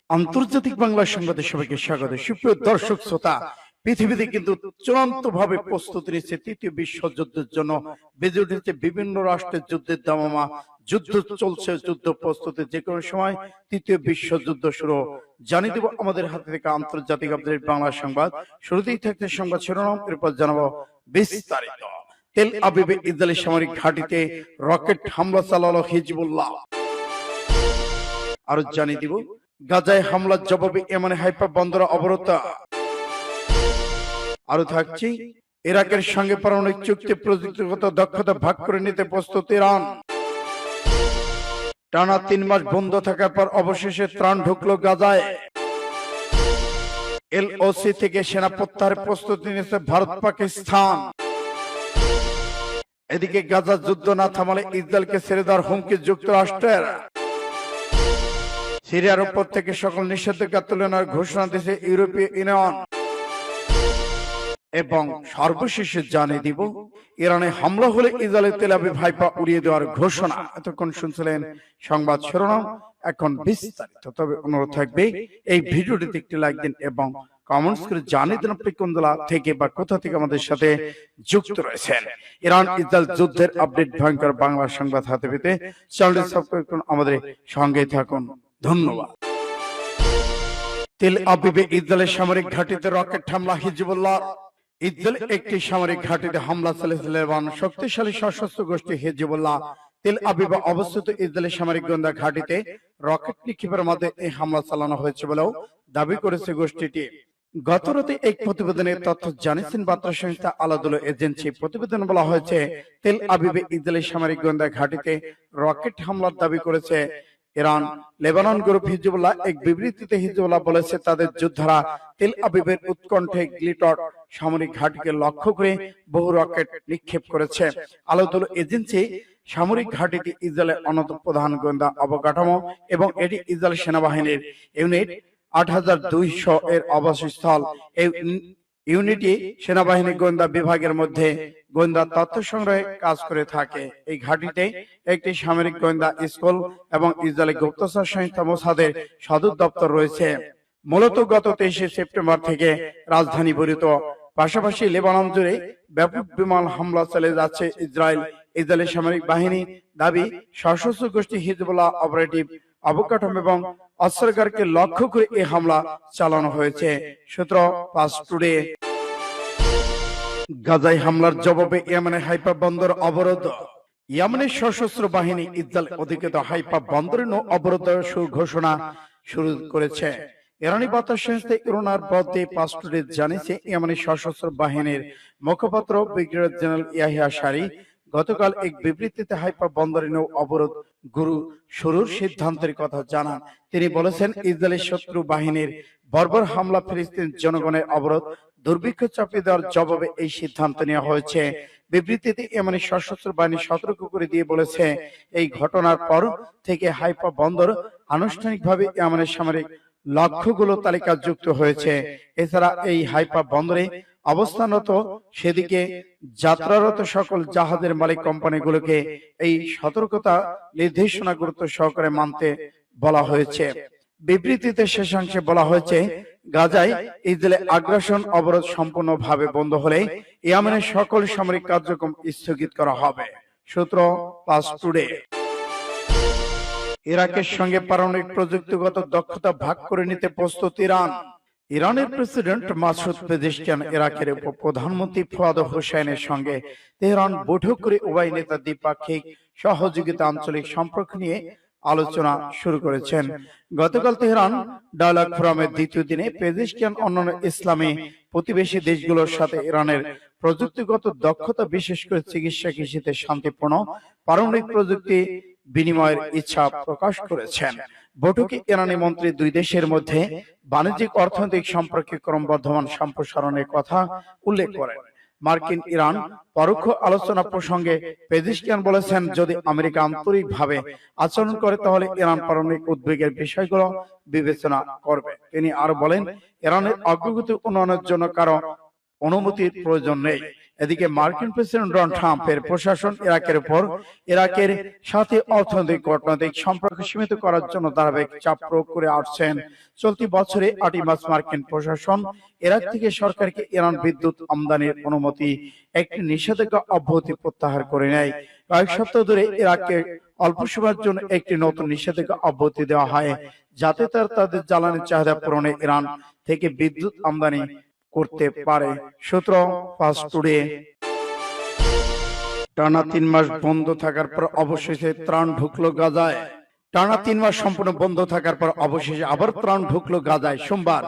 আন্তর্জাতিক বাংলা সংবাদে সবাইকে স্বাগত। সুপ্রিয় দর্শক শ্রোতা, পৃথিবীতে কিন্তু চূড়ান্ত ভাবে প্রস্তুতি নিচ্ছে তৃতীয় বিশ্বযুদ্ধের জন্য। বেজে উঠেছে বিভিন্ন রাষ্ট্রের যুদ্ধের দামামা, যুদ্ধ চলছে, যুদ্ধ প্রস্তুতি, যে কোনো সময় তৃতীয় বিশ্বযুদ্ধ শুরু। জানিয়ে দেব আমাদের হাতে থেকে আন্তর্জাতিক আপডেট বাংলা সংবাদ। শুরুতেই থাকছে সংবাদ শিরোনাম, এরপর জানাবো বিস্তারিত। তেল আবিবে ইসরায়েলি সামরিক ঘাঁটিতে রকেট হামলা চালালো হিজবুল্লাহ। আরো জানিয়ে দিব গাজায় হামলার জবাবে ইয়েমেনে হাইফা বন্দর অবরোধ। আরো থাকছে ইরাকের সঙ্গে পারমাণবিক চুক্তি প্রযুক্তিগত দক্ষতা ভাগ করে নিতে প্রস্তুত ইরান। টানা 3 মাস বন্ধ থাকার পর অবশেষে ত্রাণ ঢুকলো গাজায়। এলওসি থেকে সেনা প্রত্যাহারের প্রস্তুতি নিয়েছে ভারত পাকিস্তান। এদিকে গাজা যুদ্ধ না থামালে ইসরায়েলকে ছেড়ে দেওয়ার হুমকি যুক্তরাষ্ট্রের। সিরিয়ার উপর থেকে সকল নিষেধাজ্ঞা তুলে নেওয়ার ঘোষণা দিয়েছে ইউরোপীয় ইউনিয়ন। এবং সর্বশেষে জানিয়ে দিব ইরানে হামলা হলে ইসরায়েলের তেল আবিব হাইফা উড়িয়ে দেওয়ার ঘোষণা। এতক্ষণ শুনছিলেন সংবাদ শিরোনাম, এখন বিস্তারিত। তবে অনুরোধ থাকবে এই ভিডিওটিতে একটি লাইক দিন এবং কমেন্টস করে জানিয়ে দিন আপনি কোন জেলা থেকে বা কোথা থেকে আমাদের সাথে যুক্ত রয়েছেন। ইরান ইসরায়েল যুদ্ধের আপডেট ভয়ঙ্কর বাংলা সংবাদ হাতে পেতে চ্যানেলটি সাবস্ক্রাইব করুন, আমাদের সঙ্গে থাকুন। ধন্যবাদ। তেল আবিবে ইসরায়েলের সামরিক ঘাঁটিতে রকেট হামলা হিজবুল্লাহ। ইসরায়েল একটি সামরিক ঘাঁটিতে হামলা চালিয়েছে লেবানন শক্তিশালী সশস্ত্র গোষ্ঠী হিজবুল্লাহ। তেল আবিবে অবস্থিত ইসরায়েলের সামরিক গোয়েন্দা ঘাঁটিতে রকেট নিক্ষেপের মাধ্যমে এই হামলা চালানো হয়েছে বলেও দাবি করেছে গোষ্ঠীটি। গতরাতে এক প্রতিবেদনে তথ্য জানিয়েছেন বার্তা সংস্থা আলাদুল এজেন্সি। প্রতিবেদনে বলা হয়েছে তেল আবিবে ইসরায়েলের সামরিক গোয়েন্দা ঘাঁটিতে রকেট হামলার দাবি করেছে ইরান। লেবানন গ্রুপ হিজবুল্লাহ এক বিবৃতিতে হিজবুল্লাহ বলেছে তাদের যোদ্ধারা তেল আবিবের উৎকণ্ঠে গ্লিটর সামরিক ঘাঁটিকে লক্ষ্য করে বহু রকেট নিক্ষেপ করেছে। আলাদুল এজেন্সি সামরিক ঘাঁটিটি ইসরায়েলের অন্যতম প্রধান গোয়েন্দা অবকাঠামো এবং এটি ইসরায়েল সেনাবাহিনীর ইউনিট 8200 এর আবাসস্থল। এই ইউনিটি সেনাবাহিনী গোয়েন্দা বিভাগের মধ্যে গোয়েন্দা তথ্য সংগ্রহে কাজ করে থাকে। এই ঘাঁটিতে একটি সামরিক গোয়েন্দা স্কুল এবং ইসরায়েলি গুপ্তচর সংস্থা মোসাদের সদর দপ্তর রয়েছে। মূলত গত 23 সেপ্টেম্বর থেকে রাজধানী বৈরুত পাশাপাশি লেবানন জুড়ে ব্যাপক বিমান হামলা চালিয়ে যাচ্ছে ইসরায়েল। ইসরায়েলি সামরিক বাহিনী দাবি সশস্ত্র গোষ্ঠী হিজবুল্লাহ অপারেটিভ অবকাঠামো এবং অস্ত্রাগারকে লক্ষ্য করে এই হামলা চালানো হয়েছে। সূত্র ফাস্ট টুডে। গাজায় হামলার জবাবে ইয়েমেনের হাইফা বন্দর অবরোধ। ইয়েমেনের সশস্ত্র বাহিনী ইসরায়েল অধিকৃত হাইফা বন্দরে অবরোধ ঘোষণা শুরু করেছে। ইরানি বার্তা সংস্থা ইরনার বদে ফাস্ট টুডে জানিয়েছে ইয়েমেনের সশস্ত্র বাহিনীর মুখপাত্র ব্রিগেডিয়ার জেনারেল ইয়াহিয়া সারি গতকাল এক বিবৃতিতে হাইফা বন্দরে অবরোধ শুরুর সিদ্ধান্তের কথা জানান। তিনি বলেছেন ইসরায়েলি শত্রু বাহিনীর বর্বর হামলা ফিলিস্তিন জনগণের অবরোধ দুর্ভিক্ষ চাপিয়ে দেওয়ার জবাবে এই সিদ্ধান্ত নেওয়া হয়েছে। বিবৃতিতে ইয়েমেনের সশস্ত্র বাহিনী সতর্ক করে দিয়ে বলেছে এই ঘটনার পর থেকে হাইফা বন্দর আনুষ্ঠানিকভাবে ইয়েমেনের সামরিক লক্ষ্যগুলো তালিকা যুক্ত হয়েছে। এছাড়া এই হাইফা বন্দরে অবস্থানরত সেদিকে যাত্রারত সকল জাহাজের মালিক কোম্পানিগুলোকে এই সতর্কতা নির্দেশনা গুরুত্ব সহকারে মানতে বলা হয়েছে। বিবৃতিতে শেষাংশে বলা হয়েছে গাজায় ইসরায়েলের আগ্রাসন অবরোধ সম্পূর্ণভাবে বন্ধ হলে ইয়েমেনের সকল সামরিক কার্যক্রম স্থগিত করা হবে। সূত্র ফাস্ট টুডে। ইরাকের সঙ্গে পারমাণবিক প্রযুক্তিগত দক্ষতা ভাগ করে নিতে প্রস্তুত ইরান। ইরানের প্রেসিডেন্ট মাসুদ পেজিশকিয়ান ইরাকের প্রধানমন্ত্রী ফুয়াদ হোসেনের সঙ্গে তেহরান বৈঠক করে উভয় নেতা দ্বিপাক্ষিক সহযোগিতা আঞ্চলিক সম্পর্ক নিয়ে আলোচনা শুরু করেছেন। গতকাল তেহরান ডায়ালগ ফোরামের দ্বিতীয় দিনে পেজিশকিয়ান অন্যান্য ইসলামী প্রতিবেশী দেশগুলোর সাথে ইরানের প্রযুক্তিগত দক্ষতা বিশেষ করে চিকিৎসা কৃষিতে শান্তিপূর্ণ পারমাণবিক প্রযুক্তি বিনিময়ের ইচ্ছা প্রকাশ করেছেন। বৈঠকে ইরানি মন্ত্রী দুই দেশের মধ্যে বাণিজ্যিক অর্থনৈতিক সম্পর্কে ক্রমবর্ধমান সম্প্রসারণের কথা উল্লেখ করেন। মার্কিন ইরান পরোক্ষ আলোচনা প্রসঙ্গে পেজিশকিয়ান বলেছেন যদি আমেরিকা আন্তরিকভাবে আচরণ করে তাহলে ইরান পারমাণবিক উদ্বেগের বিষয়গুলো বিবেচনা করবে। তিনি আরো বলেন ইরানের অগ্রগতি উন্নয়নের জন্য কারো অনুমতির প্রয়োজন নেই। এদিকে মার্কিন প্রেসিডেন্ট ডোনাল্ড ট্রাম্পের প্রশাসন ইরাকের সাথে অর্থনৈতিক কূটনৈতিক সম্পর্ক সীমিত করার জন্য ধারাবাহিক চাপ প্রয়োগ করে আসছেন। চলতি বছরে 8 মার্চ মার্কিন প্রশাসন ইরাক থেকে সরকারকে ইরান বিদ্যুৎ আমদানির অনুমতি একটি নিষেধাজ্ঞা অব্যাহতি প্রত্যাহার করে নেয়। কয়েক সপ্তাহ ধরে ইরাককে অল্প সময়ের জন্য একটি নতুন নিষেধাজ্ঞা অব্যাহতি দেওয়া হয়, যাতে তাদের জ্বালানি চাহিদা পূরণে ইরান থেকে বিদ্যুৎ আমদানি করতে পারে। সূত্র ফাস্ট টুডে। টানা 3 মাস বন্ধ থাকার পর অবশেষে ত্রাণ ঢুকলো গাজায়। টানা 3 মাস সম্পূর্ণ বন্ধ থাকার পর অবশেষে আবার ত্রাণ ঢুকলো গাজায়। সোমবার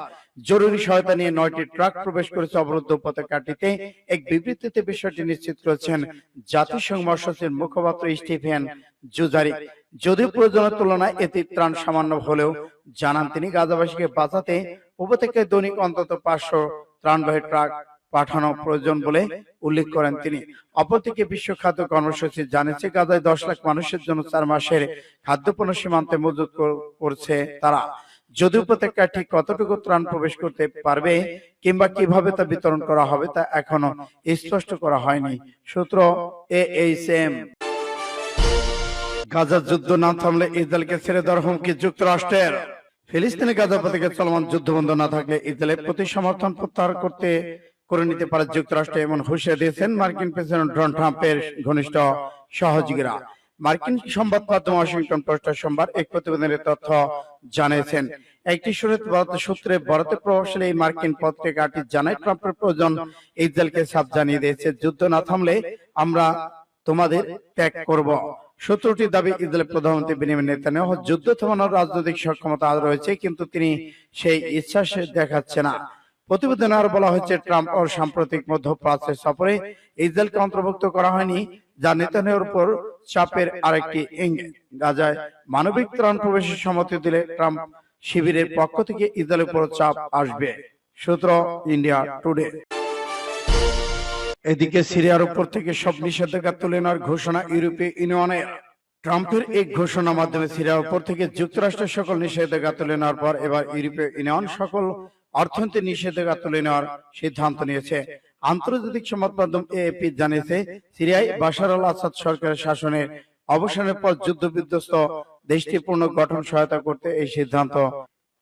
জরুরি সহায়তা নিয়ে 9টি ট্রাক প্রবেশ করেছে অবরুদ্ধ উপত্যকাটিতে। এক বিবৃতিতে বিষয়টি নিশ্চিত করেছেন জাতিসংঘ মহাসচিবের মুখপাত্র স্টিফেন জুজারিক। যদিও প্রয়োজনের তুলনায় এতে ত্রাণ সামান্য হলেও জানান তিনি, গাজাবাসীকে বাঁচাতে উপত্যকায় দৈনিক অন্তত 500 ত্রাণবাহী ট্রাক পাঠানো প্রয়োজন বলে উল্লেখ করেন তিনি। অপরদিকে বিশ্ব খাদ্য কর্মসূচি জানিয়েছে, গাজায় 10 লাখ মানুষের জন্য 4 মাসের খাদ্যপণ্য সীমান্তে মজুত করছে তারা। যদি উপত্যকা ঠিক কতটুকু ত্রাণ প্রবেশ করতে পারবে কিংবা কিভাবে তা বিতরণ করা হবে তা এখনো স্পষ্ট করা হয়নি। সূত্র AHM। গাজার যুদ্ধ না থামলে ইসরায়েলকে ছেড়ে দেওয়ার হুমকি যুক্তরাষ্ট্রের। ফিলিস্তিনে গাজা উপত্যকায় চলমান যুদ্ধ বন্ধ না থাকলে ইসরায়েলের প্রতি সমর্থন প্রত্যাহার করে নিতে পারে যুক্তরাষ্ট্র, এমন হুঁশিয়ারি দিয়েছেন মার্কিন প্রেসিডেন্ট ডোনাল্ড ট্রাম্পের ঘনিষ্ঠ সহযোগীরা। মার্কিন সংবাদ মাধ্যম ওয়াশিংটন পোস্ট সোমবার এক প্রতিবেদনের তথ্য জানিয়েছেন। একটি সূত্রে বরাতে প্রভাবশালী এই মার্কিন পত্রিকাটি জানায়, ট্রাম্পের প্রয়োজন ইসরায়েলকে সাফ জানিয়ে দিয়েছে, যুদ্ধ না থামলে আমরা তোমাদের ত্যাগ করব। সূত্রটির দাবি, ইসরায়েলের প্রধানমন্ত্রী বেনিয়ামিন নেতানিয়াহু যুদ্ধ থামানোর রাজনৈতিক সক্ষমতা রয়েছে, কিন্তু তিনি সেই ইচ্ছা দেখাচ্ছে না। প্রতিবেদনে আরো বলা হয়েছে, ট্রাম্প ও সাম্প্রতিক মধ্যপ্রাচ্যের সফরে ইসরায়েলকে অন্তর্ভুক্ত করা হয়নি, যা নেতানিয়াহুর উপর চাপের আরেকটি ইঙ্গিত। গাজায় মানবিক ত্রাণ প্রবেশের সম্মতি দিলে ট্রাম্প শিবিরের পক্ষ থেকে ইসরায়েলের উপর চাপ আসবে। সূত্র ইন্ডিয়া টুডে। এদিকে সিরিয়ার উপর থেকে সব নিষেধাজ্ঞা তুলে নেওয়ার ঘোষণা ইউরোপীয় ইউনিয়নের। ট্রাম্পের এই ঘোষণার মাধ্যমে সিরিয়ার উপর থেকে যুক্তরাষ্ট্রের সকল নিষেধাজ্ঞা তুলে নেওয়ার পর এবার ইউরোপীয় ইউনিয়ন সকল অর্থনৈতিক নিষেধাজ্ঞা তুলে নেওয়ার সিদ্ধান্ত নিয়েছে। আন্তর্জাতিক সংবাদ মাধ্যম AFP জানিয়েছে, সিরিয়ায় বাশার আল আসাদ সরকারের শাসনের অবসানের পর যুদ্ধ বিধ্বস্ত দেশটির পুনর্গঠন সহায়তা করতে এই সিদ্ধান্ত।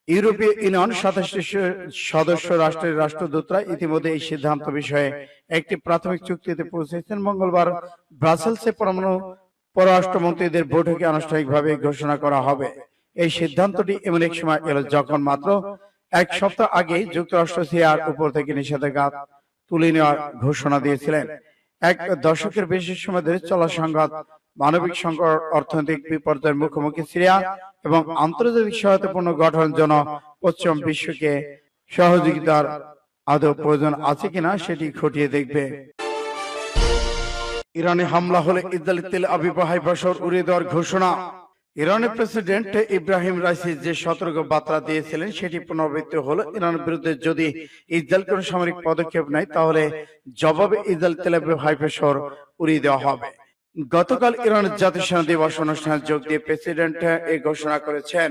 ইউরোপীয় ইউনিয়ন 27টি সদস্য রাষ্ট্রের রাষ্ট্রদূতরা ইতিমধ্যে এই সিদ্ধান্ত বিষয়ে একটি প্রাথমিক চুক্তিতে পৌঁছেছেন। মঙ্গলবার ব্রাসেলসে পররাষ্ট্রমন্ত্রীদের বৈঠকে আনুষ্ঠানিকভাবে ঘোষণা করা হবে। এই সিদ্ধান্তটি এমন এক সময় এলো যখন মাত্র 1 সপ্তাহ আগে যুক্তরাষ্ট্র সিরিয়ার উপর থেকে নিষেধাজ্ঞা তুলে নেওয়ার ঘোষণা দিয়েছিলেন। 1 দশকের বেশি সময় ধরে চলা সংঘাত, মানবিক সংকট, অর্থনৈতিক বিপর্যয়ের মুখোমুখি সিরিয়া এবং আন্তর্জাতিক সহায়তা পুনর্গঠনের জন্য পশ্চিম বিশ্বকে সহযোগিতার আদৌ প্রয়োজন আছে কিনা সেটি খতিয়ে দেখবে। ইরানে হামলা হলে ইসরায়েলের তেল আবিব হাইফা শহর উড়িয়ে দেওয়ার ঘোষণা। ইরানের প্রেসিডেন্ট ইব্রাহিম রাইসি যে সতর্ক বার্তা দিয়েছিলেন সেটি পুনরাবৃত্তি হলো। ইরানের বিরুদ্ধে যদি ইসরায়েল কোনো সামরিক পদক্ষেপ নেয় তাহলে জবাবে ইসরায়েল তেল আবিব হাইফা শহর উড়িয়ে দেওয়া হবে। গতকাল ইরানের জাতীয় সেনা দিবস অনুষ্ঠানে যোগ দিয়ে প্রেসিডেন্ট এই ঘোষণা করেছেন।